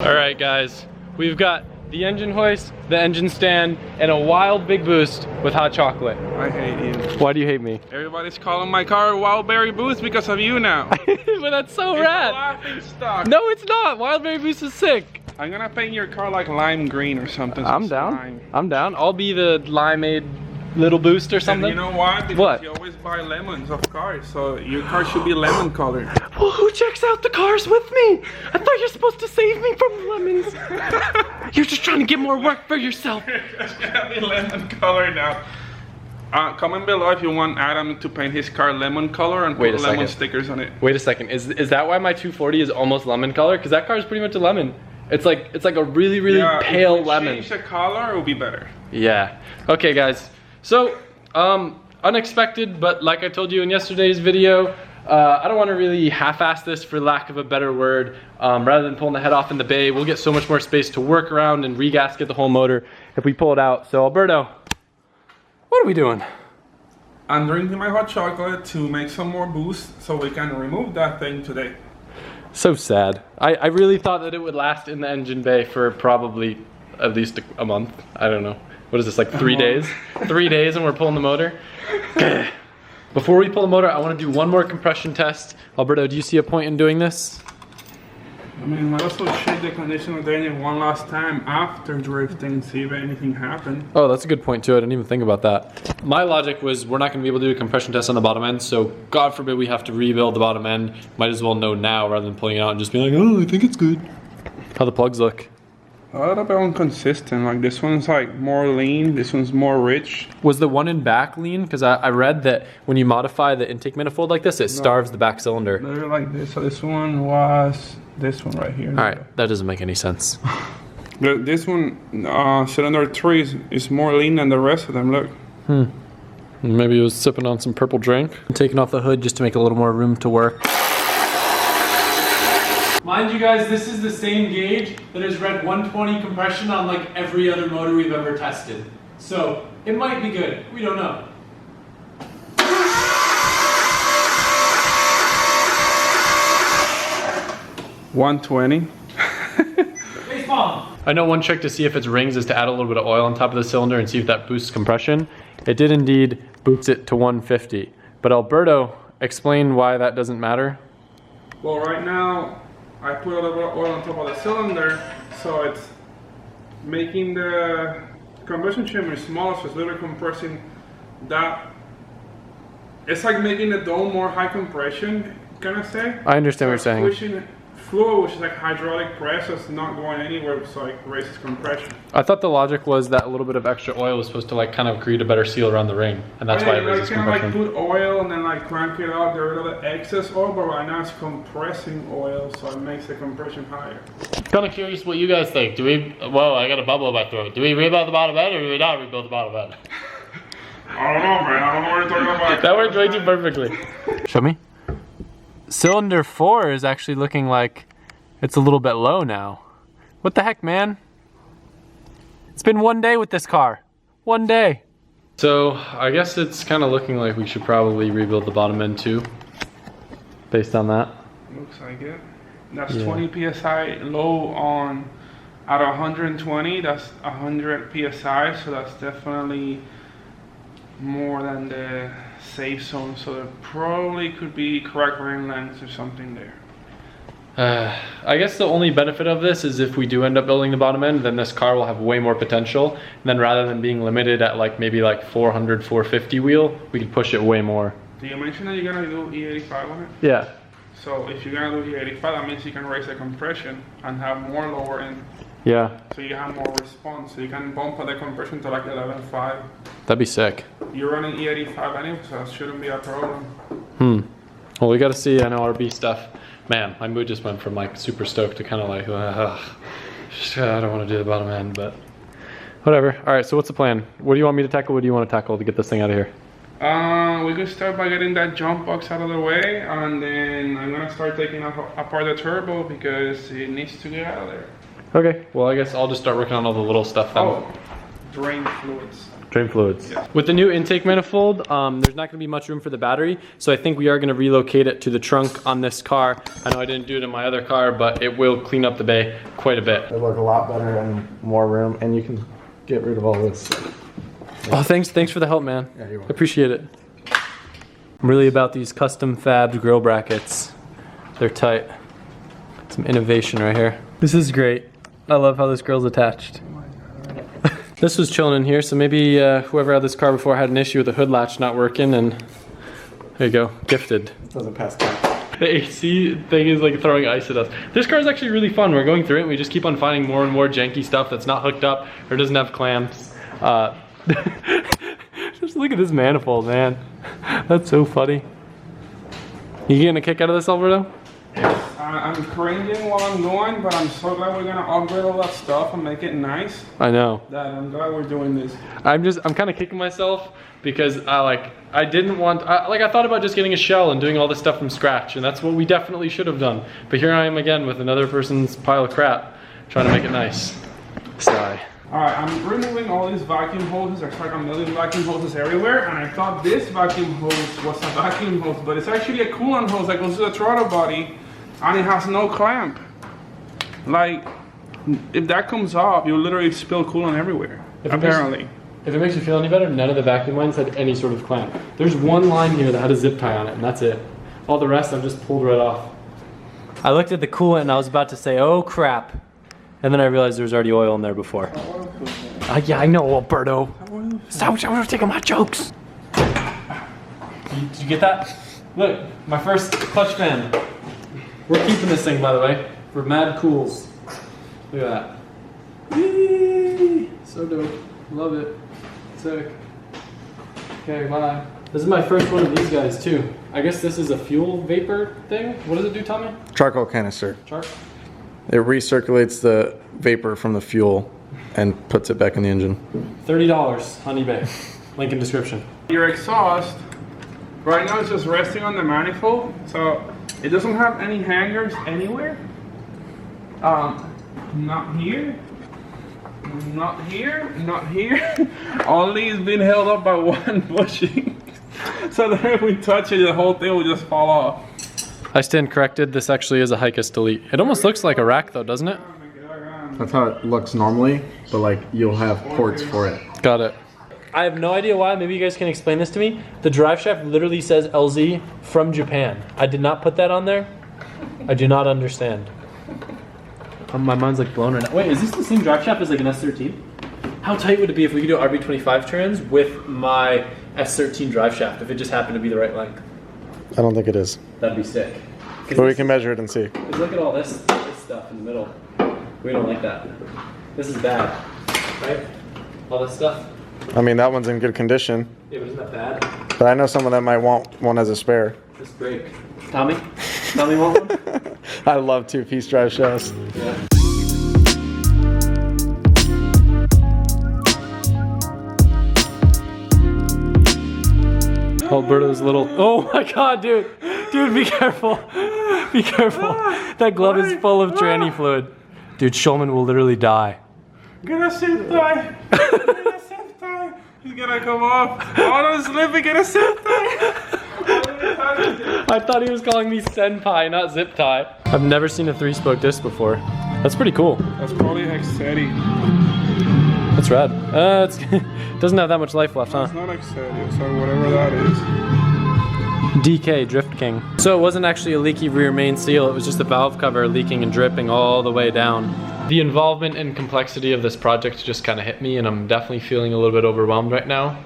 All right, guys, we've got the engine hoist, the engine stand, and a wild big boost with hot chocolate. I hate you. Why do you hate me? Everybody's calling my car Wildberry Boost because of you now. But that's so rad. It's a laughing stock. No, it's not. Wildberry Boost is sick. I'm gonna paint your car like lime green or something. I'm down. I'm down. I'll be the limeade little boost or something. And you know why? Because what? You always buy lemons of cars, so your car should be lemon colored. Well, who checks out the cars with me? I thought you're supposed to save me from lemons. You're just trying to get more work for yourself. It's gonna be lemon color now. Comment below if you want Adam to paint his car lemon color and put lemon stickers on it. Wait a second. Is that why my 240 is almost lemon color? Because that car is pretty much a lemon. It's like a really pale lemon. Change the color, it will be better. Yeah. Okay, guys. So unexpected, but like I told you in yesterday's video, I don't want to really half-ass this, for lack of a better word. Rather than pulling the head off in the bay, we'll get so much more space to work around and re-gasket the whole motor if we pull it out. So Alberto, what are we doing? I'm drinking my hot chocolate to make some more boost so we can remove that thing today. So sad. I really thought that it would last in the engine bay for probably at least a month. I don't know. What is this, like 3 days? 3 days and we're pulling the motor? Before we pull the motor, I want to do one more compression test. Alberto, do you see a point in doing this? I mean, I also check the condition of the engine one last time after drifting, see if anything happened. Oh, that's a good point too. I didn't even think about that. My logic was we're not going to be able to do a compression test on the bottom end, so God forbid we have to rebuild the bottom end. Might as well know now rather than pulling it out and just be like, oh, I think it's good. How the plugs look? A little bit inconsistent. Like this one's like more lean, this one's more rich. Was the one in back lean? Because I read that when you modify the intake manifold like this, it starves the back cylinder. They're like this. So this one was this one right here. All right, that doesn't make any sense. This one, cylinder 3 is more lean than the rest of them. Look. Maybe it was sipping on some purple drink. I'm taking off the hood just to make a little more room to work. Mind you guys, this is the same gauge that has read 120 compression on like every other motor we've ever tested. So it might be good, we don't know. 120. Baseball. I know one trick to see if it's rings is to add a little bit of oil on top of the cylinder and see if that boosts compression. It did indeed boost it to 150. But Alberto, explain why that doesn't matter. Well, right now, I put a little bit of oil on top of the cylinder, so it's making the combustion chamber smaller, so it's literally compressing that. It's like making the dome more high compression, can I say? I understand what you're saying. Pushing fluid, which is like hydraulic pressure, it's not going anywhere, so it raises compression. I thought the logic was that a little bit of extra oil was supposed to like kind of create a better seal around the ring, and that's why it raises compression. You can like put oil and then like crank it out, get rid of the excess oil, but right now it's compressing oil, so it makes the compression higher. Kind of curious what you guys think. Do we, whoa, I got a bubble in my throat. Do we rebuild the bottom end or do we not rebuild the bottom end? I don't know, man. I don't know what you're talking about. That worked way too perfectly. Show me. Cylinder 4 is actually looking like it's a little bit low now. What the heck, man? It's been 1 day with this car. 1 day. So I guess it's kind of looking like we should probably rebuild the bottom end too, based on that. Looks like it. That's 20 psi low on at 120. That's 100 psi, so that's definitely more than the safe zone, so there probably could be correct ring lengths or something there. I guess the only benefit of this is if we do end up building the bottom end, then this car will have way more potential. And then rather than being limited at like maybe like 400, 450 wheel, we could push it way more. Did you mention that you're gonna do E85 on it? Yeah. So if you're gonna do E85, that means you can raise the compression and have more lower end. Yeah. So you have more response, so you can bump the compression to like 11.5. That'd be sick. You're running E85 anyway, so that shouldn't be a problem. Well, we gotta see NLRB stuff. Man, my mood just went from like super stoked to kind of like, I don't want to do the bottom end, but whatever. All right, so what's the plan? What do you want me to tackle? What do you want to tackle to get this thing out of here? We could start by getting that jump box out of the way, and then I'm gonna start taking apart the turbo because it needs to get out of there. Okay, well I guess I'll just start working on all the little stuff then. Oh, drain fluids. Drain fluids. Yeah. With the new intake manifold, there's not going to be much room for the battery, so I think we are going to relocate it to the trunk on this car. I know I didn't do it in my other car, but it will clean up the bay quite a bit. It'll look a lot better and more room, and you can get rid of all this. Oh, thanks for the help, man. Yeah, you're welcome. Appreciate it. I'm really about these custom fabbed grill brackets. They're tight. Some innovation right here. This is great. I love how this grill's attached. This was chilling in here, so maybe whoever had this car before had an issue with the hood latch not working, and there you go, gifted. Doesn't pass time. The AC thing is like throwing ice at us. This car is actually really fun. We're going through it and we just keep on finding more and more janky stuff that's not hooked up or doesn't have clamps. Just look at this manifold, man. That's so funny. You getting a kick out of this, Alberto? I'm cringing while I'm going, but I'm so glad we're gonna upgrade all that stuff and make it nice. I know. That I'm glad we're doing this. I'm kind of kicking myself because I didn't want, I thought about just getting a shell and doing all this stuff from scratch, and that's what we definitely should have done. But here I am again with another person's pile of crap, trying to make it nice. Sigh. Alright, I'm removing all these vacuum hoses. There's like a million vacuum hoses everywhere, and I thought this vacuum hose was a vacuum hose, but it's actually a coolant hose that goes to the throttle body, and it has no clamp. Like, if that comes off, you'll literally spill coolant everywhere, apparently. If it makes you feel any better, none of the vacuum lines had any sort of clamp. There's one line here that had a zip tie on it, and that's it. All the rest I've just pulled right off. I looked at the coolant and I was about to say, oh crap. And then I realized there was already oil in there before. Yeah, I know, Alberto. Stop taking my jokes. Did you get that? Look, my first clutch fan. We're keeping this thing, by the way, for mad cools. Look at that. Whee! So dope. Love it. Sick. Okay, bye. This is my first one of these guys, too. I guess this is a fuel vapor thing. What does it do, Tommy? Charcoal canister. Chart? It recirculates the vapor from the fuel and puts it back in the engine. $30 on eBay. Link in description. Your exhaust, right now it's just resting on the manifold, so it doesn't have any hangers anywhere. Not here. Not here, not here. Only it's been held up by one bushing. So that if we touch it, the whole thing will just fall off. I stand corrected. This actually is a Hikes Delete. It almost looks like a rack though, doesn't it? That's how it looks normally, but like you'll have ports for it. Got it. I have no idea why. Maybe you guys can explain this to me. The drive shaft literally says LZ from Japan. I did not put that on there. I do not understand. My mind's like blown right now. Wait, is this the same drive shaft as like an S13? How tight would it be if we could do RB25 trans with my S13 drive shaft, if it just happened to be the right length? I don't think it is. That'd be sick. But we can measure it and see. Look at all this stuff in the middle. We don't like that. This is bad, right? All this stuff. I mean, that one's in good condition. Yeah, but isn't that bad? But I know someone that might want one as a spare. This break. Tommy? Tommy want one? I love two-piece drive shafts. Yeah. Alberto's little. Oh my god, dude. Dude, be careful. Be careful. That glove is full of tranny fluid. Dude, Shulman will literally die. Get a zip tie. Get a zip tie. He's gonna come off. Oh, don't slip and get a zip tie. I thought he was calling me senpai, not zip tie. I've never seen a 3-spoke disc before. That's pretty cool. That's probably Hexetti. That's rad. It doesn't have that much life left, huh? It's not Hexetti, so whatever that is. DK, Drift King. So it wasn't actually a leaky rear main seal, it was just the valve cover leaking and dripping all the way down. The involvement and complexity of this project just kind of hit me, and I'm definitely feeling a little bit overwhelmed right now.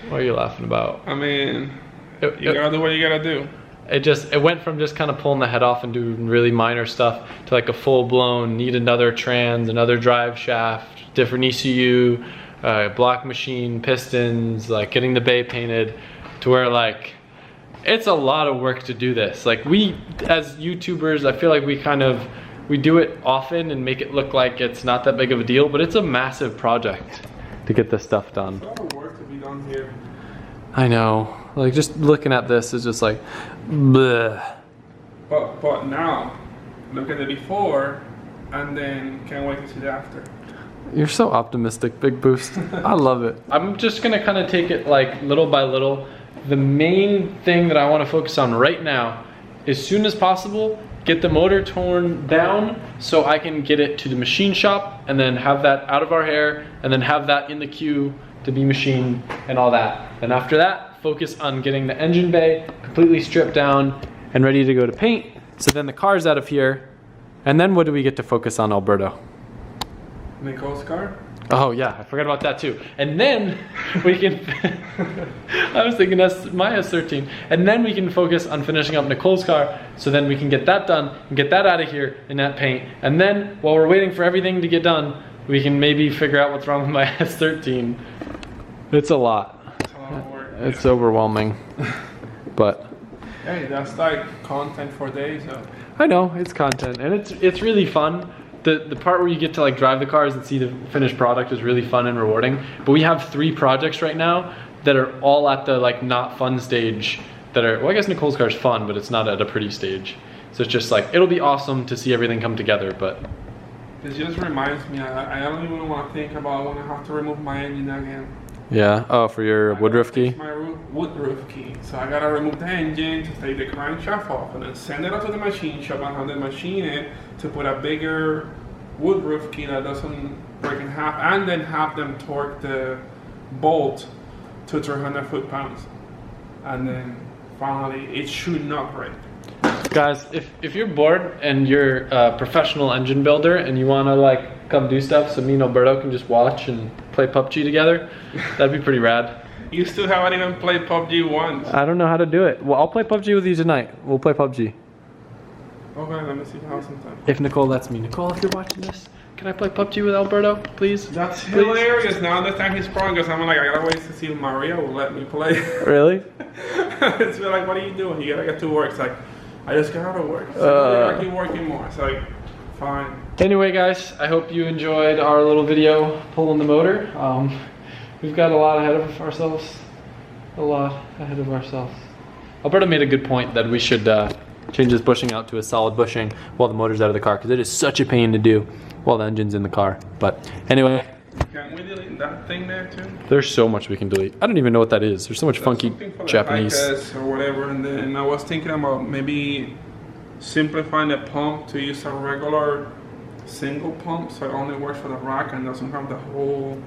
What are you laughing about? I mean, you gotta do what you gotta do. It went from just kind of pulling the head off and doing really minor stuff to like a full-blown need another trans, another drive shaft, different ECU, block machine, pistons, like getting the bay painted, to where like it's a lot of work to do this. Like we as YouTubers, I feel like we do it often and make it look like it's not that big of a deal, but it's a massive project to get this stuff done. There's a lot of work to be done here. I know. Like just looking at this is just like bleh. But now, look at the before and then can't wait to see the after. You're so optimistic, Big Boost. I love it. I'm just gonna kind of take it like little by little. The main thing that I want to focus on right now, as soon as possible, get the motor torn down so I can get it to the machine shop and then have that out of our hair and then have that in the queue to be machined and all that. And after that, focus on getting the engine bay completely stripped down and ready to go to paint. So then the car's out of here. And then what do we get to focus on, Alberto? Nicole's car? Oh yeah, I forgot about that too. And then we can, I was thinking that's my S13. And then we can focus on finishing up Nicole's car, so then we can get that done and get that out of here in that paint. And then while we're waiting for everything to get done, we can maybe figure out what's wrong with my S13. It's a lot. It's a lot of work. It's overwhelming, but. Hey, that's like content for days. So. I know, it's content, and it's really fun. The part where you get to like drive the cars and see the finished product is really fun and rewarding. But we have 3 projects right now that are all at the like not fun stage that are, well, I guess Nicole's car is fun, but it's not at a pretty stage. So it's just like, it'll be awesome to see everything come together, but. This just reminds me, I don't even want to think about when I have to remove my engine again. Yeah, oh, for your woodruff key? My woodruff key. So I gotta remove the engine to take the crankshaft off and then send it out to the machine shop and have them machine it to put a bigger woodruff key that doesn't break in half, and then have them torque the bolt to 300 foot-pounds. And then finally, it should not break. Guys, if you're bored and you're a professional engine builder and you wanna like come do stuff so me and Alberto can just watch and play PUBG together, that'd be pretty rad. You still haven't even played PUBG once. I don't know how to do it. Well, I'll play PUBG with you tonight. We'll play PUBG. Okay, let me see how sometime. If Nicole lets me. Nicole, if you're watching this, can I play PUBG with Alberto, please? That's Please? hilarious. Now I understand his problem, because I'm like, I gotta wait to see if Maria will let me play. Really? It's been like, what are you doing? You gotta get to work. It's like, I just got out of work. So I keep working more. It's like, fine. Anyway, guys, I hope you enjoyed our little video pulling the motor. We've got a lot ahead of ourselves. Alberto made a good point that we should change this bushing out to a solid bushing while the motor's out of the car, because it is such a pain to do while the engine's in the car. But anyway. Can we delete that thing there too? There's so much we can delete. I don't even know what that is. There's so much That's funky Japanese. or whatever, and then I was thinking about maybe simplifying the pump to use a regular single pump, so it only works for the rack and doesn't have the whole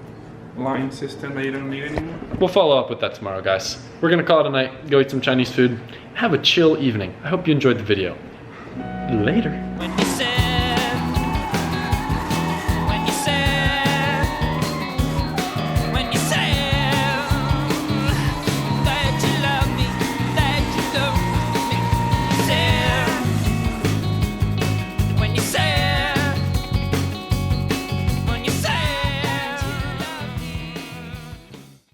line system that you don't need anymore. We'll follow up with that tomorrow, guys. We're gonna call it a night, go eat some Chinese food, have a chill evening. I hope you enjoyed the video. Later.